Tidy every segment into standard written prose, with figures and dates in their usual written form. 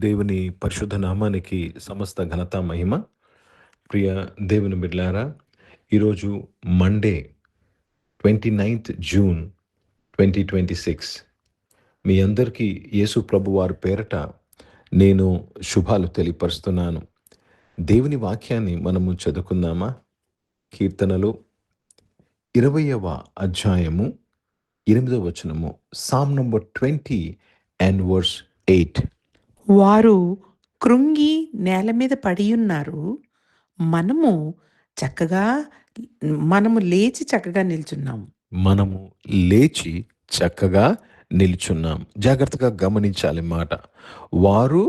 దేవుని పరిశుద్ధ నామానికి సమస్త ఘనత మహిమ. ప్రియ దేవుని బిడ్డలారా, ఈరోజు మండే 29th జూన్ 2026. మీ అందరికీ యేసు ప్రభు వారి పేరట నేను శుభాలు తెలియపరుస్తున్నాను. దేవుని వాక్యాన్ని మనము చదువుకుందామా? కీర్తనలు 20వ అధ్యాయము 8వ వచనము, సామ్ నంబర్ 20 and verse 8. వారు కృంగి నేల మీద పడియున్నారు. మనము లేచి చక్కగా నిల్చున్నాము. మనము లేచి చక్కగా నిల్చున్నాం. జాగ్రత్తగా గమనించాలి మాట. వారు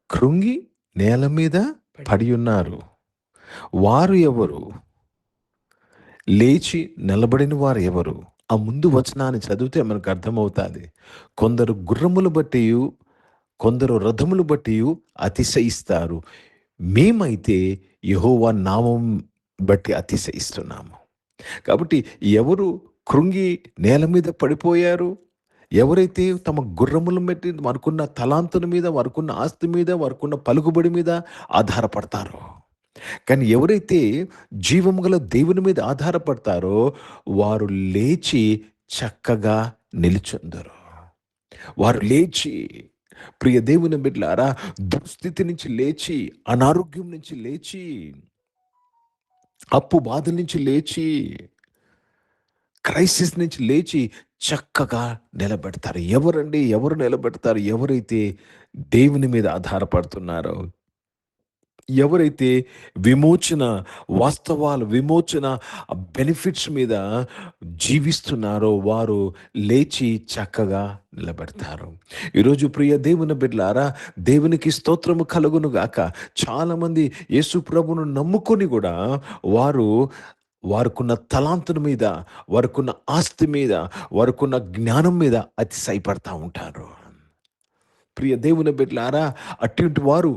కృంగి నేల మీద పడి ఉన్నారు. వారు ఎవరు? లేచి నిలబడిన వారు ఎవరు? ఆ ముందు వచనాన్ని చదివితే మనకు అర్థమవుతుంది. కొందరు గుర్రములు బట్టి, కొందరు రథములు బట్టి అతిశయిస్తారు. మేమైతే యెహోవా నామం బట్టి అతిశయిస్తున్నాము. కాబట్టి ఎవరు కృంగి నేల మీద పడిపోయారు? ఎవరైతే తమ గుర్రములను బట్టి వారుకున్న తలాంతుల మీద, వారుకున్న ఆస్తి మీద, వారుకున్న పలుకుబడి మీద ఆధారపడతారో. కానీ ఎవరైతే జీవము గల దేవుని మీద ఆధారపడతారో వారు లేచి చక్కగా నిలుచుందరు. వారు లేచి, ప్రియ దేవుని బిడ్డలారా, దుస్థితి నుంచి లేచి, అనారోగ్యం నుంచి లేచి, అప్పు బాధ నుంచి లేచి, క్రైసిస్ నుంచి లేచి చక్కగా నిలబెడతారు. ఎవరండి? ఎవరు నిలబెడతారు? ఎవరైతే దేవుని మీద ఆధారపడుతున్నారో, ఎవరైతే విమోచన వాస్తవాలు, విమోచన బెనిఫిట్స్ మీద జీవిస్తున్నారో వారు లేచి చక్కగా నిలబెడతారు. ఈరోజు ప్రియ దేవుని బిడ్డలారా, దేవునికి స్తోత్రము కలుగును గాక. చాలామంది యేసు ప్రభువును నమ్ముకొని కూడా వారుకున్న తలాంతుల మీద, వారుకున్న ఆస్తి మీద, వారుకున్న జ్ఞానం మీద అతిశయపడతా ఉంటారు. ప్రియ దేవుని బిడ్డలారా, అటువంటి వారు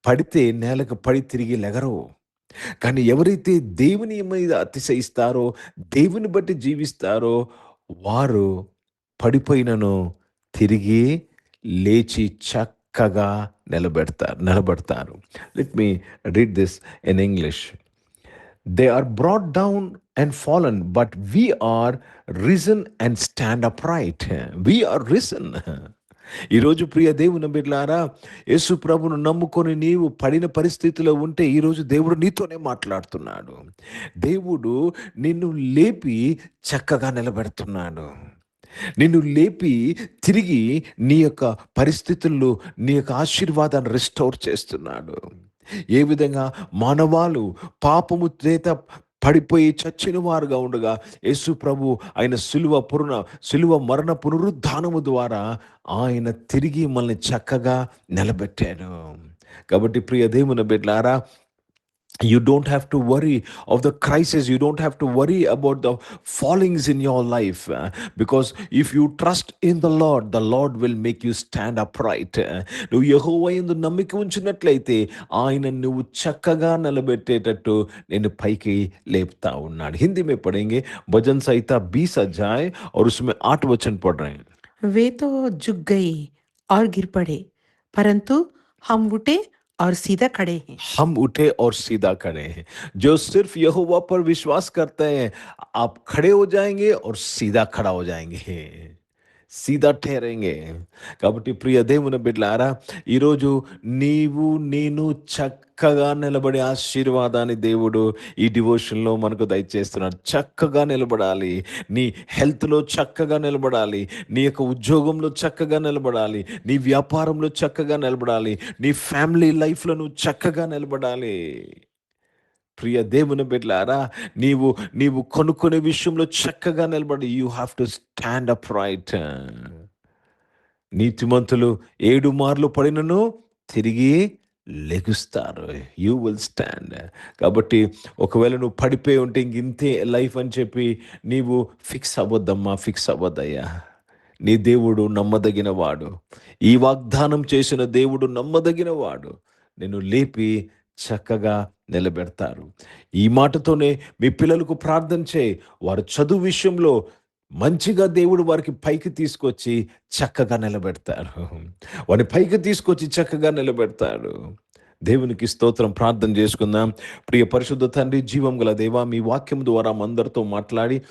పడితే నేలకు పడి తిరిగి లెగరు. కానీ ఎవరైతే దేవుని మీద అతిశయిస్తారో, దేవుని బట్టి జీవిస్తారో వారు పడిపోయినను తిరిగి లేచి చక్కగా నిలబడతారు. Let me read this in English. They are brought down and fallen, but we are risen and stand upright. We are risen. ఈరోజు ప్రియ దేవుని బిడ్డలారా, యేసు ప్రభును నమ్ముకొని నీవు పడిన పరిస్థితిలో ఉంటే ఈరోజు దేవుడు నీతోనే మాట్లాడుతున్నాడు. దేవుడు నిన్ను లేపి చక్కగా నిలబెడుతున్నాడు. నిన్ను లేపి తిరిగి నీ యొక్క పరిస్థితుల్లో నీ యొక్క ఆశీర్వాదాన్ని రిస్టోర్ చేస్తున్నాడు. ఏ విధంగా మానవాళు పాపము చేత పడిపోయి చచ్చిన వారుగా ఉండగా యేసు ప్రభు ఆయన శిలువ మరణ పునరుద్ధానము ద్వారా ఆయన తిరిగి మనల్ని చక్కగా నిలబెట్టాడు. కాబట్టి ప్రియ దేవుని బిడ్డలారా, you don't have to worry of the crisis. You don't have to worry about the fallings in your life, because if you trust in the Lord will make you stand upright. నువ్వు యెహోవా యందు నమ్మిక ఉంచినట్లయితే ఆయన నువ్వు చక్కగా నిలబెట్టేటట్టు నేను పైకి లేపుతా ఉన్నాడు. హిందీ में पढ़ेंगे भजन संहिता 20 अध्याय और उसमें 8 वचन पढ़ रहे हैं. वे तो झुक गए और गिर पड़े, परंतु हम उठे और सीधा खड़े हैं. हम उठे और सीधा खड़े हैं. जो सिर्फ यहोवा पर विश्वास करते हैं, आप खड़े हो जाएंगे और सीधा खड़ा हो जाएंगे, సీదా ఠేరేంగే. కాబట్టి ప్రియ దేవుని బిడ్డలారా, ఈరోజు నేను చక్కగా నిలబడే ఆశీర్వాదాన్ని దేవుడు ఈ డివోషన్లో మనకు దయచేస్తున్నాడు. చక్కగా నిలబడాలి. నీ హెల్త్లో చక్కగా నిలబడాలి, నీ యొక్క ఉద్యోగంలో చక్కగా నిలబడాలి, నీ వ్యాపారంలో చక్కగా నిలబడాలి, నీ ఫ్యామిలీ లైఫ్లో నువ్వు చక్కగా నిలబడాలి. ప్రియ దేవుని బిడ్డలారా, నీవు కొనుక్కునే విషయంలో చక్కగా నిలబడి, you have to stand up right. నీతిమంతులు 7 మార్లు పడినను తిరిగి లెగుస్తారు. You will stand. కాబట్టి ఒకవేళ నువ్వు పడిపోయి ఉంటే ఇంతే లైఫ్ అని చెప్పి నీవు ఫిక్స్ అవ్వద్దయ్యా. నీ దేవుడు నమ్మదగిన వాడు. ఈ వాగ్దానం చేసిన దేవుడు నమ్మదగిన వాడు. నిన్ను లేపి చక్కగా నిలబెడతారు. ఈ మాటతోనే మీ పిల్లలకు ప్రార్థన చేయి. వారు చదువు విషయంలో మంచిగా దేవుడు వారికి పైకి తీసుకొచ్చి చక్కగా నిలబెడతారు. వారిని పైకి తీసుకొచ్చి చక్కగా నిలబెడతాడు. దేవునికి స్తోత్రం. ప్రార్థన చేసుకుందాం. ప్రియ పరిశుద్ధ తండ్రి, జీవం గల దేవా, మీ వాక్యం ద్వారా అందరితో మాట్లాడి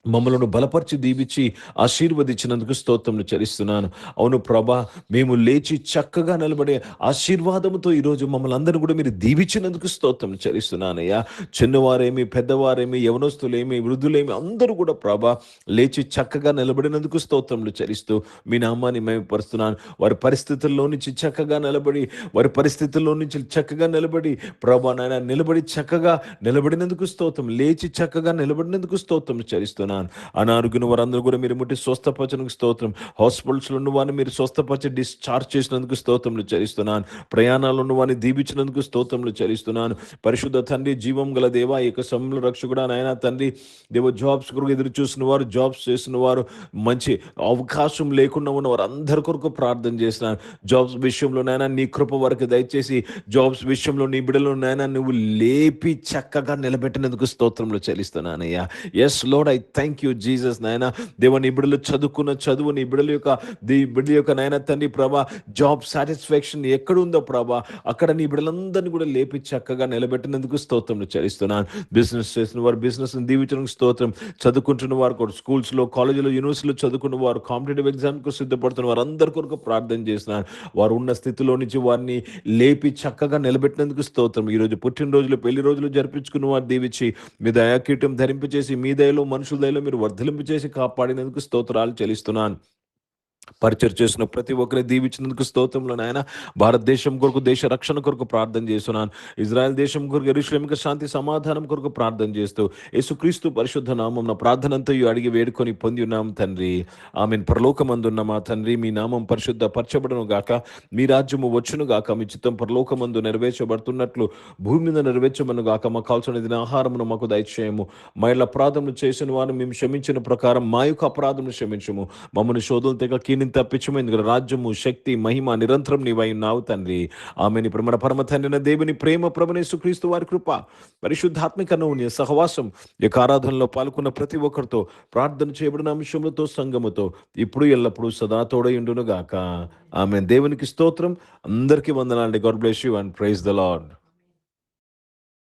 మమ్మలను బలపరిచి దీవించి ఆశీర్వదించినందుకు స్తోత్రములు చెల్లిస్తున్నాను. అవును ప్రభా, మేము లేచి చక్కగా నిలబడే ఆశీర్వాదముతో ఈరోజు మమ్మల్ని అందరూ కూడా మీరు దీవించినందుకు స్తోత్రం చెల్లిస్తున్నానయ్యా. చిన్నవారేమి, పెద్దవారేమి, యవనస్తులేమి, వృద్ధులేమి అందరూ కూడా ప్రభా లేచి చక్కగా నిలబడినందుకు స్తోత్రములు చెల్లిస్తూ మీ నామాన్ని మహిమపరుస్తున్నాను. వారి పరిస్థితుల్లో నుంచి చక్కగా నిలబడి, వారి పరిస్థితుల్లో నుంచి చక్కగా నిలబడి ప్రభా నాయన నిలబడి చక్కగా నిలబడినందుకు స్తోత్రం, లేచి చక్కగా నిలబడినందుకు స్తోత్రం చెల్లిస్తున్నాను. అనారోగ్యం వారందరూ కూడా మీరు ముట్టి స్వస్థపరచడానికి స్తోత్రం. హాస్పిటల్స్లో ఉన్న వారిని మీరు స్వస్థపరిచి డిశ్చార్జ్ చేసినందుకు స్తోత్రములు చెల్లిస్తున్నాను. ప్రయాణాలు ఉన్న వారిని దీవించినందుకు స్తోత్రములు చెల్లిస్తున్నాను. పరిశుద్ధ తండ్రి, జీవం గల దేవ, ఈ యొక్క సమయంలో రక్షకుడా నాయన తండ్రి దేవ, జాబ్స్ కొరకు ఎదురు చూసిన వారు, జాబ్స్ చేసిన వారు, మంచి అవకాశం లేకుండా ఉన్న వారు అందరి కొరకు ప్రార్థన చేస్తున్నాను. జాబ్స్ విషయంలో నాయన నీ కృప వరకు దయచేసి జాబ్స్ విషయంలో నీ బిడ్డలు నాయన నువ్వు లేపి చక్కగా నిలబెట్టినందుకు స్తోత్రములు చెల్లిస్తున్నానయ్యా. Yes Lord, I thank you Jesus. నాయన దేవ, నీ బిడ్డలు చదువుకున్న చదువు, నీ బిడ్డల యొక్క బిడ్డల యొక్క నాయన తండ్రి ప్రభా జాబ్ సాటిస్ఫాక్షన్ ఎక్కడుందో ప్రభా అక్కడ నీ బిడ్డలందరినీ కూడా లేపి చక్కగా నిలబెట్టినందుకు స్తోత్రములు చెల్లిస్తున్నాను. బిజినెస్ చేసిన వారు బిజినెస్ దీవించడానికి స్తోత్రం. చదువుకుంటున్న వారు కూడా స్కూల్స్లో, కాలేజీలో, యూనివర్సిటీలో చదువుకున్న వారు, కాంపిటేటివ్ ఎగ్జామ్కి సిద్ధపడుతున్న వారు అందరి కొరకు ప్రార్థన చేస్తున్నాను. వారు ఉన్న స్థితిలో నుంచి వారిని లేపి చక్కగా నిలబెట్టినందుకు స్తోత్రం. ఈరోజు పుట్టినరోజులు, పెళ్లి రోజులు జరిపించుకున్న వారు దీవించి మీ దయాకీటం ధరింపచేసి మీ దయలో, మనుషుల దయలో మీరు వర్ధలింపు చేసి కాపాడినందుకు స్తోత్రాలు చెల్లిస్తున్నాను. పరిచయం చేసిన ప్రతి ఒక్కరిని దీవించినందుకు స్తోత్రంలో నాయన. భారతదేశం కొరకు, దేశ రక్షణ కొరకు ప్రార్థన చేస్తున్నాను. ఇజ్రాయెల్ దేశం కొరకు, యెరూషలేముకు శాంతి సమాధానం కొరకు ప్రార్థన చేస్తూ యేసుక్రీస్తు పరిశుద్ధ నామమున ప్రార్థనంతా అడిగి వేడుకొని పొంది ఉన్నాం తండ్రి. ఆమెన్. పరలోకమందున్న మా తండ్రి, మీ నామం పరిశుద్ధ పరచబడును గాక, మీ రాజ్యము వచ్చును గాక, మీ చిత్తం పరలోకమందు నెరవేర్చబడుతున్నట్లు భూమి మీద నెరవేర్చబడును గాక. మాకు కావాల్సిన దిన ఆహారమును మాకు దయచేయము. మా ఇళ్ళ అపరాధములు చేసిన వారిని మేము క్షమించిన ప్రకారం మా యొక్క అపరాధములు క్షమించము. మమ్మల్ని శోధనలు తెగ కీని తప్పించము. ఎందుకంటే రాజ్యము, శక్తి, మహిమ నిరంతరం నీవై ఉన్నావు తండ్రి. ఆమెని మన పరమ తండ్రిన దేవుని ప్రేమ, ప్రభువైన యేసుక్రీస్తు వారి కృప, పరిశుద్ధాత్మిక అన్యోన్య సహవాసం ఈ ఆరాధనలో పాల్గొన్న ప్రతి ఒక్కరితో, ప్రార్థన చేయబడిన అంశములతో, సంగముతో ఇప్పుడు ఎల్లప్పుడూ సదా తోడయుండును గాక. ఆమెన్. దేవునికి స్తోత్రం. అందరికీ వందనాలండి. God bless you and praise the lord.